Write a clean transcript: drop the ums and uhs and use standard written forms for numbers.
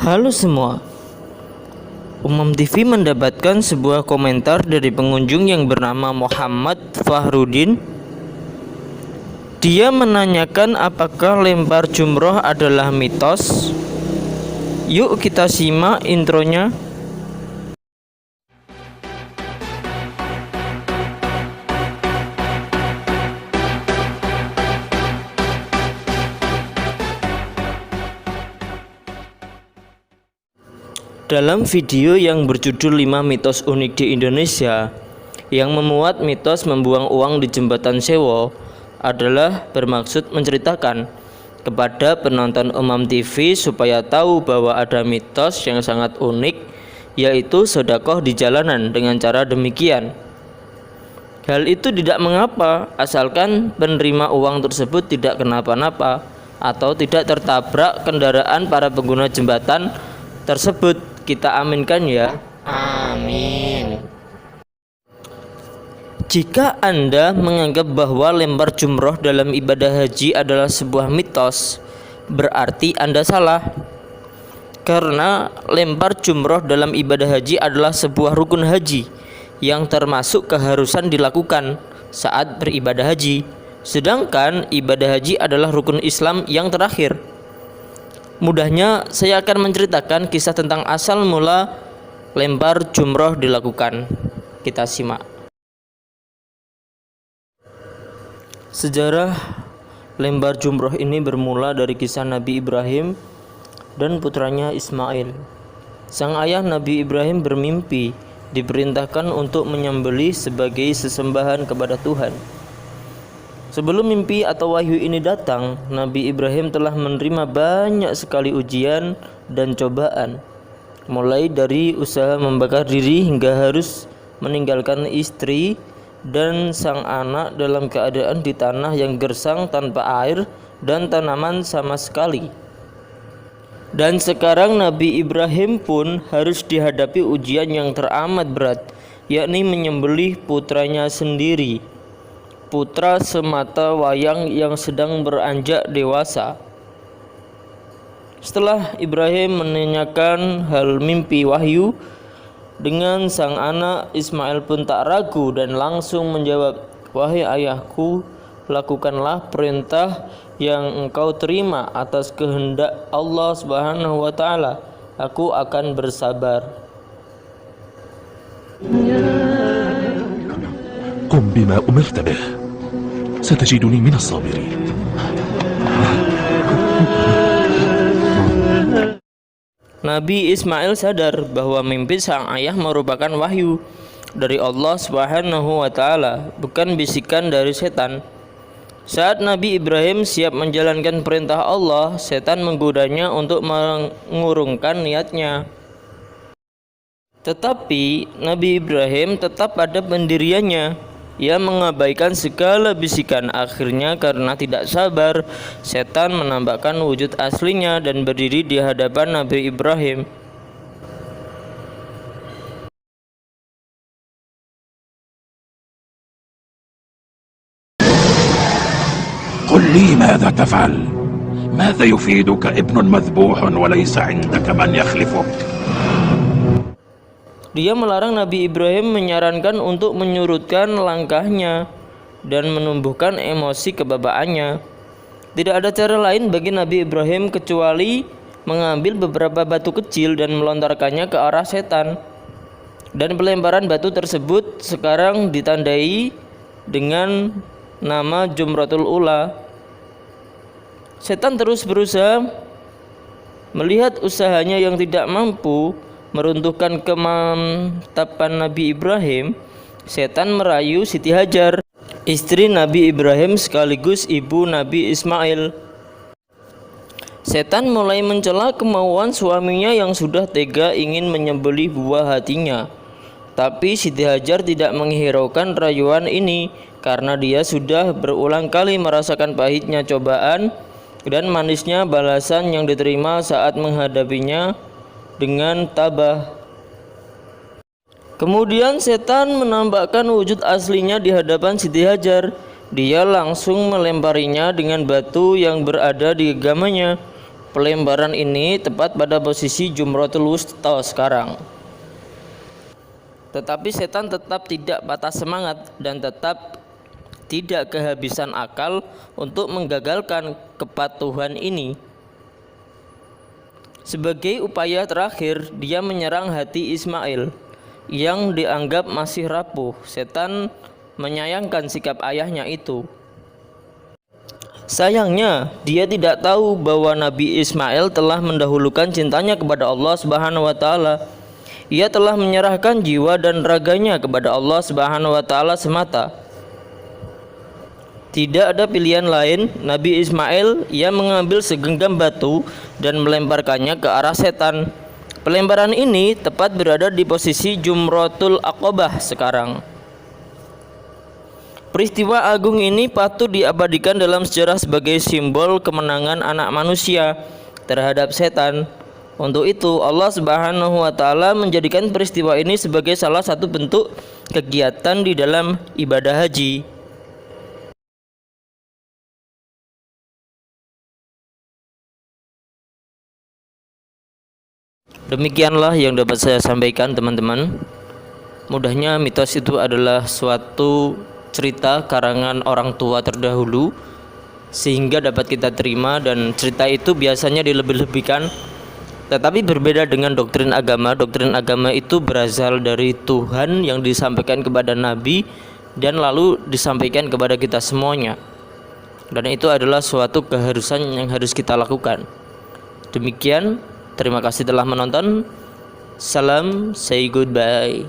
Halo semua, Umam TV mendapatkan sebuah komentar dari pengunjung yang bernama Muhammad Fahrudin. Dia menanyakan apakah lempar jumroh adalah mitos. Yuk kita simak intronya. Dalam video yang berjudul 5 mitos unik di Indonesia yang memuat mitos membuang uang di Jembatan Sewo adalah bermaksud menceritakan kepada penonton Umam TV supaya tahu bahwa ada mitos yang sangat unik, yaitu sedekah di jalanan dengan cara demikian. Hal itu tidak mengapa asalkan penerima uang tersebut tidak kenapa-napa atau tidak tertabrak kendaraan para pengguna jembatan tersebut. Kita aminkan ya. Amin. Jika Anda menganggap bahwa lempar jumroh dalam ibadah haji adalah sebuah mitos, berarti Anda salah. Karena lempar jumroh dalam ibadah haji adalah sebuah rukun haji yang termasuk keharusan dilakukan saat beribadah haji. Sedangkan ibadah haji adalah rukun Islam yang terakhir. Mudahnya, saya akan menceritakan kisah tentang asal mula lempar jumroh dilakukan. Kita simak. Sejarah lempar jumroh ini bermula dari kisah Nabi Ibrahim dan putranya Ismail. Sang ayah Nabi Ibrahim bermimpi diperintahkan untuk menyembelih sebagai sesembahan kepada Tuhan. Sebelum mimpi atau wahyu ini datang, Nabi Ibrahim telah menerima banyak sekali ujian dan cobaan, mulai dari usaha membakar diri hingga harus meninggalkan istri dan sang anak dalam keadaan di tanah yang gersang tanpa air dan tanaman sama sekali. Dan sekarang Nabi Ibrahim pun harus dihadapi ujian yang teramat berat, yakni menyembelih putranya sendiri, putra semata wayang yang sedang beranjak dewasa. Setelah Ibrahim menanyakan hal mimpi wahyu dengan sang anak, Ismail pun tak ragu dan langsung menjawab, "Wahai ayahku, lakukanlah perintah yang engkau terima atas kehendak Allah Subhanahu wa taala. Aku akan bersabar." قم بما أمرت به ستجدني من الصابرين. Nabi Ismail sadar bahwa mimpi sang ayah merupakan wahyu dari Allah Subhanahu wa taala, bukan bisikan dari setan. Saat Nabi Ibrahim siap menjalankan perintah Allah, setan menggodanya untuk mengurungkan niatnya. Tetapi Nabi Ibrahim tetap pada pendiriannya. Ia mengabaikan segala bisikan. Akhirnya karena tidak sabar, setan menampakkan wujud aslinya dan berdiri di hadapan Nabi Ibrahim. قل لي ماذا تفعل؟ ماذا يفيدك ابن مذبوح وليس عندك من يخلفك؟ Dia melarang Nabi Ibrahim, menyarankan untuk menyurutkan langkahnya dan menumbuhkan emosi kebapaannya. Tidak ada cara lain bagi Nabi Ibrahim kecuali mengambil beberapa batu kecil dan melontarkannya ke arah setan. Dan pelemparan batu tersebut sekarang ditandai dengan nama Jumratul Ula. Setan terus berusaha. Melihat usahanya yang tidak mampu meruntuhkan kemantapan Nabi Ibrahim, setan merayu Siti Hajar, istri Nabi Ibrahim sekaligus ibu Nabi Ismail. Setan mulai mencela kemauan suaminya yang sudah tega ingin menyembelih buah hatinya. Tapi Siti Hajar tidak menghiraukan rayuan ini karena dia sudah berulang kali merasakan pahitnya cobaan dan manisnya balasan yang diterima saat menghadapinya dengan tabah. Kemudian setan menampakkan wujud aslinya di hadapan Siti Hajar. Dia langsung melemparinya dengan batu yang berada di genggamannya. Pelembaran ini tepat pada posisi Jumratul Wusta sekarang. Tetapi setan tetap tidak patah semangat dan tetap tidak kehabisan akal untuk menggagalkan kepatuhan ini. Sebagai upaya terakhir, dia menyerang hati Ismail yang dianggap masih rapuh. Setan menyayangkan sikap ayahnya itu. Sayangnya, dia tidak tahu bahwa Nabi Ismail telah mendahulukan cintanya kepada Allah Subhanahu wa taala. Ia telah menyerahkan jiwa dan raganya kepada Allah Subhanahu wa taala semata. Tidak ada pilihan lain. Nabi Ismail, ia mengambil segenggam batu dan melemparkannya ke arah setan. Pelemparan ini tepat berada di posisi Jumratul Aqabah sekarang. Peristiwa agung ini patut diabadikan dalam sejarah sebagai simbol kemenangan anak manusia terhadap setan. Untuk itu Allah Subhanahu wa taala menjadikan peristiwa ini sebagai salah satu bentuk kegiatan di dalam ibadah haji. Demikianlah yang dapat saya sampaikan, teman-teman. Mudahnya mitos itu adalah suatu cerita karangan orang tua terdahulu sehingga dapat kita terima, dan cerita itu biasanya dilebih-lebihkan. Tetapi berbeda dengan doktrin agama. Doktrin agama itu berasal dari Tuhan yang disampaikan kepada Nabi dan lalu disampaikan kepada kita semuanya, dan itu adalah suatu keharusan yang harus kita lakukan. Demikian, terima kasih telah menonton. Salam, say goodbye.